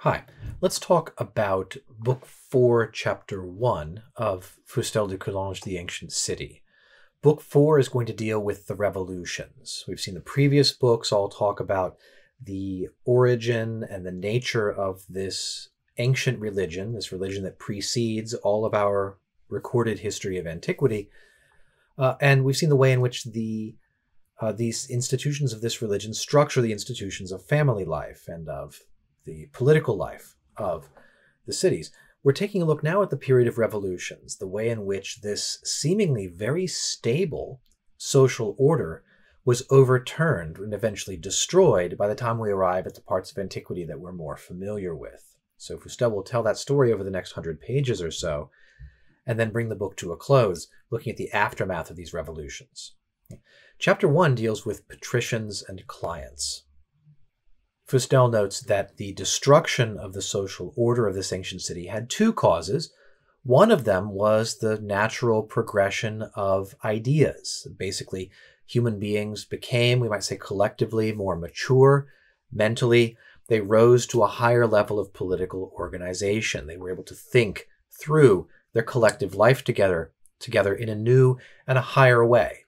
Hi, let's talk about Book 4, Chapter 1 of Fustel de Coulanges, The Ancient City. Book 4 is going to deal with the revolutions. We've seen the previous books all talk about the origin and the nature of this ancient religion, this religion that precedes all of our recorded history of antiquity. And we've seen the way in which these institutions of this religion structure the institutions of family life and of the political life of the cities. We're taking a look now at the period of revolutions, the way in which this seemingly very stable social order was overturned and eventually destroyed by the time we arrive at the parts of antiquity that we're more familiar with. So Fustel will tell that story over the next 100 pages or so, and then bring the book to a close, looking at the aftermath of these revolutions. Chapter 1 deals with patricians and clients. Fustel notes that the destruction of the social order of this ancient city had two causes. One of them was the natural progression of ideas. Basically, human beings became, we might say collectively, more mature mentally. They rose to a higher level of political organization. They were able to think through their collective life together in a new and a higher way.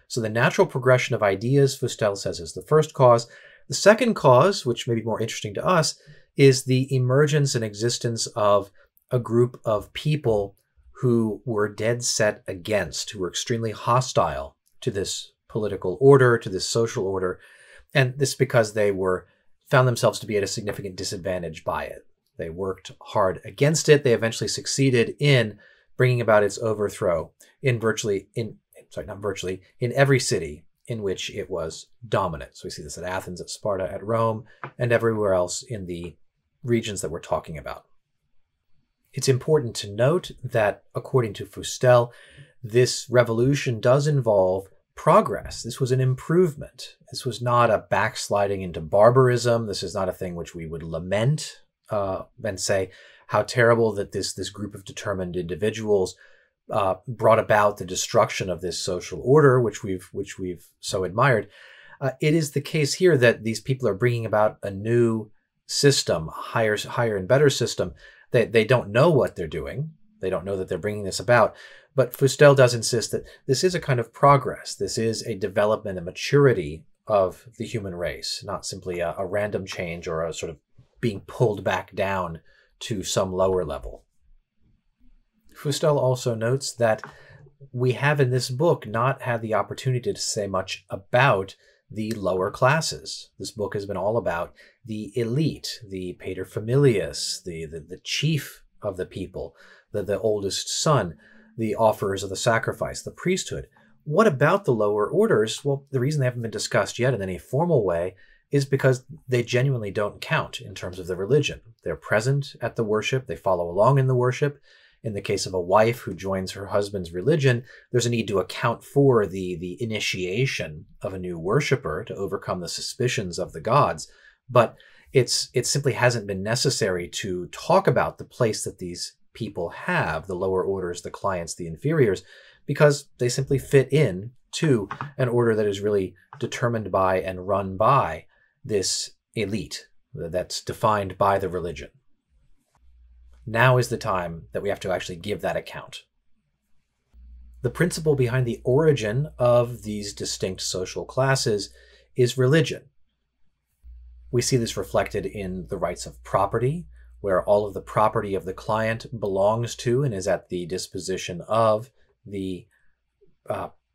So the natural progression of ideas, Fustel says, is the first cause. The second cause, which may be more interesting to us, is the emergence and existence of a group of people who were dead set against, who were extremely hostile to this political order, to this social order, and this because they found themselves to be at a significant disadvantage by it. They worked hard against it. They eventually succeeded in bringing about its overthrow in every city in which it was dominant. So we see this at Athens, at Sparta, at Rome, and everywhere else in the regions that we're talking about. It's important to note that, according to Fustel, this revolution does involve progress. This was an improvement. This was not a backsliding into barbarism. This is not a thing which we would lament and say how terrible that this group of determined individuals brought about the destruction of this social order, which we've so admired. It is the case here that these people are bringing about a new system, a higher and better system. They don't know what they're doing. They don't know that they're bringing this about. But Fustel does insist that this is a kind of progress. This is a development and maturity of the human race, not simply a random change or a sort of being pulled back down to some lower level. Fustel also notes that we have in this book not had the opportunity to say much about the lower classes. This book has been all about the elite, the paterfamilias, the chief of the people, the oldest son, the offerers of the sacrifice, the priesthood. What about the lower orders? Well, the reason they haven't been discussed yet in any formal way is because they genuinely don't count in terms of the religion. They're present at the worship. They follow along in the worship. In the case of a wife who joins her husband's religion, there's a need to account for the initiation of a new worshiper to overcome the suspicions of the gods. But it simply hasn't been necessary to talk about the place that these people have, the lower orders, the clients, the inferiors, because they simply fit in to an order that is really determined by and run by this elite that's defined by the religion. Now is the time that we have to actually give that account. The principle behind the origin of these distinct social classes is religion. We see this reflected in the rights of property, where all of the property of the client belongs to and is at the disposition of the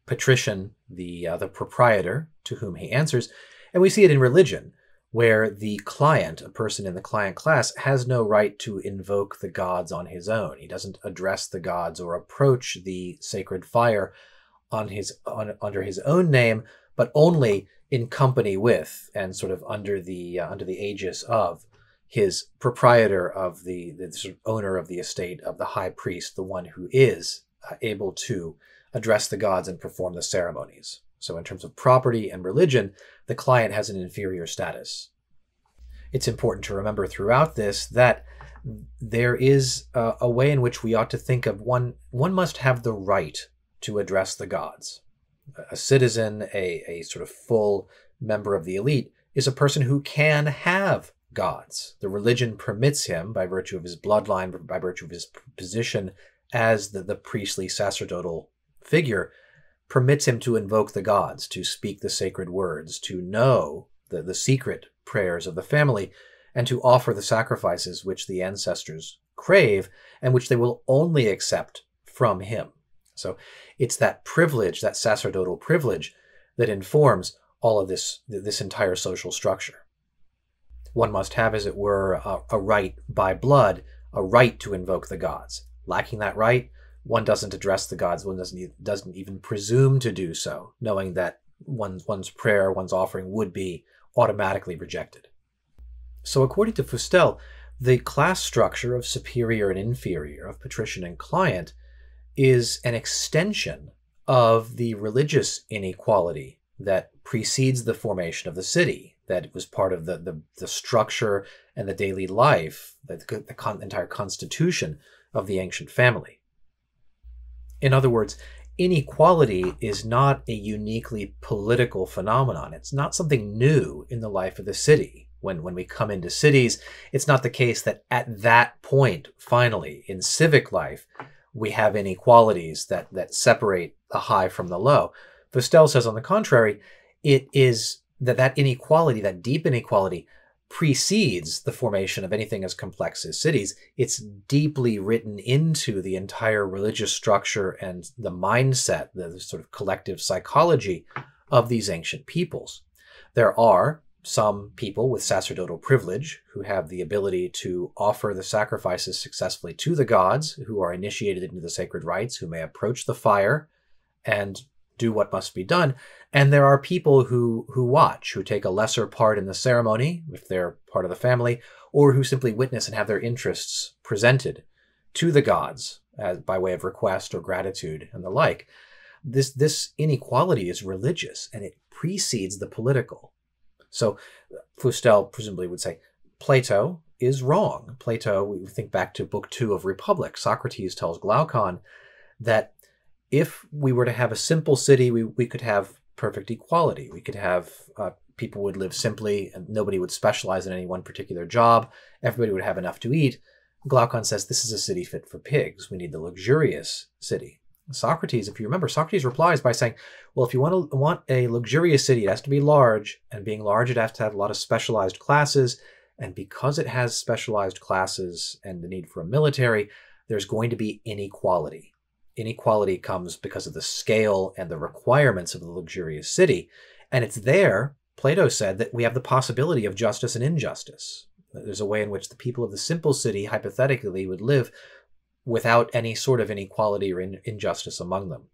patrician, the proprietor to whom he answers. And we see it in religion, where the client, a person in the client class, has no right to invoke the gods on his own. He doesn't address the gods or approach the sacred fire under his own name, but only in company with and sort of under the aegis of his proprietor, of the sort of owner of the estate, of the high priest, the one who is able to address the gods and perform the ceremonies. So in terms of property and religion, the client has an inferior status. It's important to remember throughout this that there is a way in which we ought to think of one must have the right to address the gods. A citizen, a sort of full member of the elite, is a person who can have gods. The religion permits him, by virtue of his bloodline, by virtue of his position as the priestly sacerdotal figure, permits him to invoke the gods, to speak the sacred words, to know the secret prayers of the family, and to offer the sacrifices which the ancestors crave and which they will only accept from him. So it's that privilege, that sacerdotal privilege, that informs all of this entire social structure. One must have, as it were, a right by blood, a right to invoke the gods. Lacking that right, one doesn't address the gods, one doesn't even presume to do so, knowing that one's prayer, one's offering would be automatically rejected. So according to Fustel, the class structure of superior and inferior, of patrician and client, is an extension of the religious inequality that precedes the formation of the city, that was part of the structure and the daily life, the entire constitution of the ancient family. In other words, inequality is not a uniquely political phenomenon. It's not something new in the life of the city. When we come into cities, it's not the case that at that point, finally, in civic life, we have inequalities that separate the high from the low. Fustel says, on the contrary, it is that inequality, that deep inequality, precedes the formation of anything as complex as cities. It's deeply written into the entire religious structure and the mindset, the sort of collective psychology of these ancient peoples. There are some people with sacerdotal privilege who have the ability to offer the sacrifices successfully to the gods, who are initiated into the sacred rites, who may approach the fire and do what must be done. And there are people who watch, who take a lesser part in the ceremony, if they're part of the family, or who simply witness and have their interests presented to the gods by way of request or gratitude and the like. This inequality is religious, and it precedes the political. So Fustel presumably would say Plato is wrong. Plato, we think back to Book 2 of Republic. Socrates tells Glaucon that if we were to have a simple city, we could have perfect equality. We could have people would live simply and nobody would specialize in any one particular job. Everybody would have enough to eat. Glaucon says this is a city fit for pigs. We need the luxurious city. Socrates, if you remember, Socrates replies by saying, well, if you want a luxurious city, it has to be large, and being large, it has to have a lot of specialized classes, and because it has specialized classes and the need for a military, there's going to be inequality. Inequality comes because of the scale and the requirements of the luxurious city, and it's there, Plato said, that we have the possibility of justice and injustice. There's a way in which the people of the simple city, hypothetically, would live without any sort of inequality or injustice among them.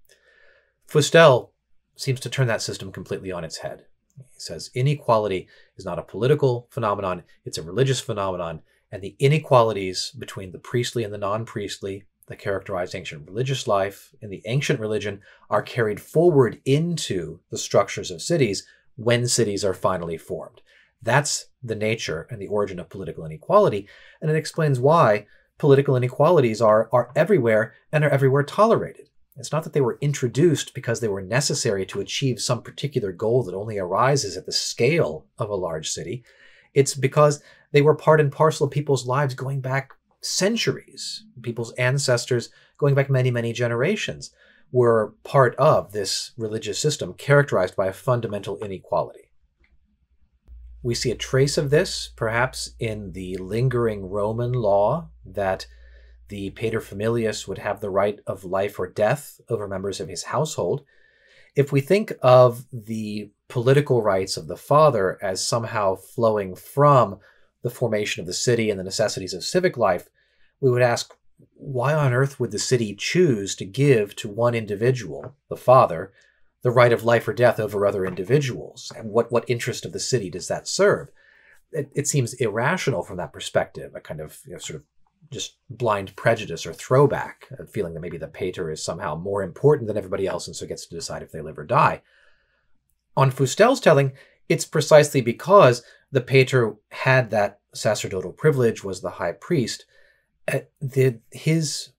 Fustel seems to turn that system completely on its head. He says inequality is not a political phenomenon, it's a religious phenomenon, and the inequalities between the priestly and the non-priestly that characterize ancient religious life in the ancient religion are carried forward into the structures of cities when cities are finally formed. That's the nature and the origin of political inequality, and it explains why political inequalities are everywhere and are everywhere tolerated. It's not that they were introduced because they were necessary to achieve some particular goal that only arises at the scale of a large city. It's because they were part and parcel of people's lives going back centuries. People's ancestors going back many, many generations were part of this religious system characterized by a fundamental inequality. We see a trace of this, perhaps, in the lingering Roman law that the paterfamilias would have the right of life or death over members of his household. If we think of the political rights of the father as somehow flowing from the formation of the city and the necessities of civic life, we would ask, why on earth would the city choose to give to one individual, the father, the right of life or death over other individuals? And what interest of the city does that serve? It seems irrational from that perspective, a kind of sort of just blind prejudice or throwback, a feeling that maybe the pater is somehow more important than everybody else and so gets to decide if they live or die. On Fustel's telling, it's precisely because the pater had that sacerdotal privilege, was the high priest, his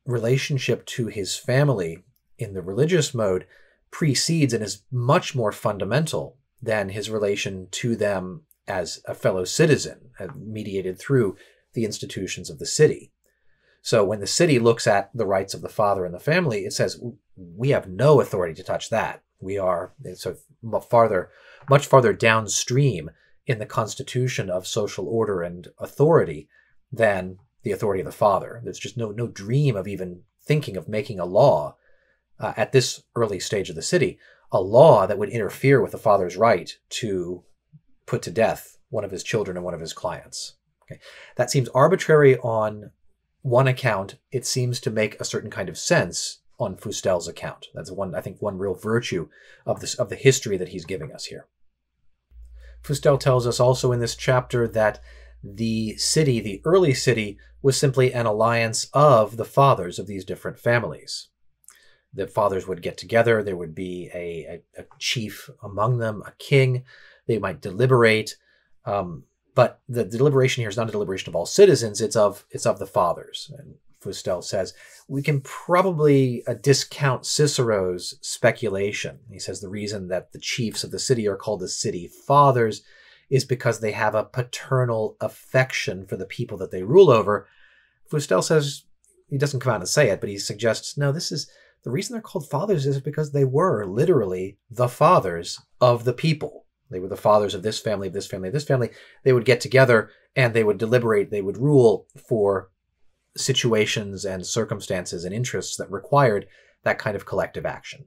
relationship to his family in the religious mode precedes and is much more fundamental than his relation to them as a fellow citizen, mediated through the institutions of the city. So when the city looks at the rights of the father and the family, it says, we have no authority to touch that. We are sort of much farther downstream in the constitution of social order and authority than the authority of the father. There's just no dream of even thinking of making a law at this early stage of the city, a law that would interfere with the father's right to put to death one of his children and one of his clients. Okay. That seems arbitrary on one account. It seems to make a certain kind of sense on Fustel's account. That's I think one real virtue of the history that he's giving us here. Fustel tells us also in this chapter that the city, the early city, was simply an alliance of the fathers of these different families. The fathers would get together. There would be a chief among them, a king. They might deliberate. But the deliberation here is not a deliberation of all citizens. It's of the fathers. And Fustel says, we can probably discount Cicero's speculation. He says the reason that the chiefs of the city are called the city fathers is because they have a paternal affection for the people that they rule over. Fustel says, he doesn't come out and say it, but he suggests, no, the reason they're called fathers is because they were literally the fathers of the people. They were the fathers of this family, of this family, of this family. They would get together and they would deliberate, they would rule for situations and circumstances and interests that required that kind of collective action.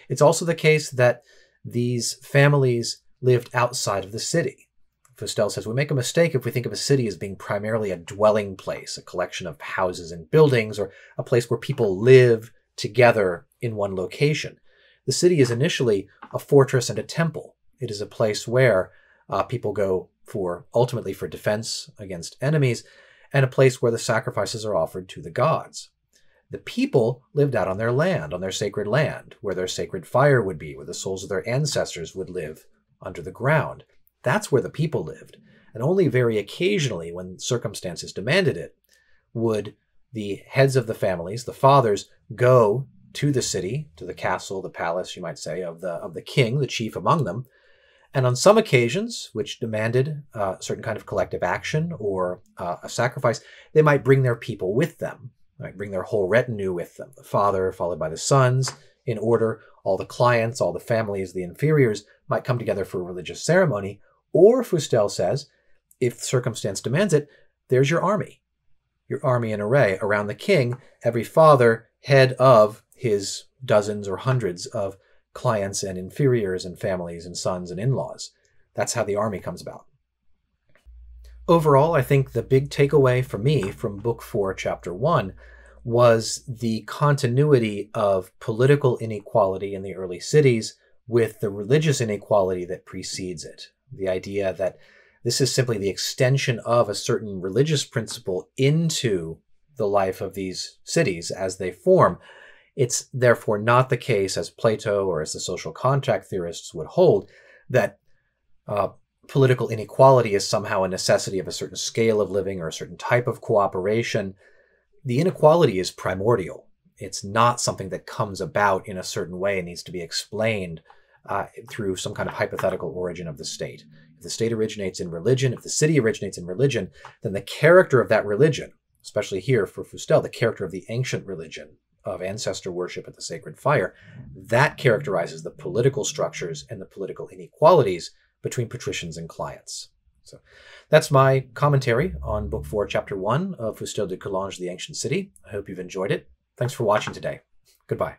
It's also the case that these families lived outside of the city. Fustel says we make a mistake if we think of a city as being primarily a dwelling place, a collection of houses and buildings, or a place where people live together in one location. The city is initially a fortress and a temple. It is a place where people go ultimately for defense against enemies, and a place where the sacrifices are offered to the gods. The people lived out on their land, on their sacred land, where their sacred fire would be, where the souls of their ancestors would live under the ground. That's where the people lived. And only very occasionally, when circumstances demanded it, would the heads of the families, the fathers, go to the city, to the castle, the palace, you might say, of the king, the chief among them. And on some occasions, which demanded a certain kind of collective action or a sacrifice, they might bring their people with them, right? Bring their whole retinue with them. The father, followed by the sons, in order. All the clients, all the families, the inferiors might come together for a religious ceremony. Or, Fustel says, if circumstance demands it, there's your army in array around the king, every father head of his dozens or hundreds of clients and inferiors and families and sons and in-laws. That's how the army comes about. Overall, I think the big takeaway for me from Book 4, Chapter 1 was the continuity of political inequality in the early cities with the religious inequality that precedes it. The idea that this is simply the extension of a certain religious principle into the life of these cities as they form. It's therefore not the case, as Plato or as the social contract theorists would hold, that political inequality is somehow a necessity of a certain scale of living or a certain type of cooperation. The inequality is primordial. It's not something that comes about in a certain way and needs to be explained through some kind of hypothetical origin of the state. If the state originates in religion, if the city originates in religion, then the character of that religion, especially here for Fustel, the character of the ancient religion, of ancestor worship at the sacred fire, that characterizes the political structures and the political inequalities between patricians and clients. So that's my commentary on Book 4, Chapter 1 of Fustel de Coulanges, The Ancient City. I hope you've enjoyed it. Thanks for watching today. Goodbye.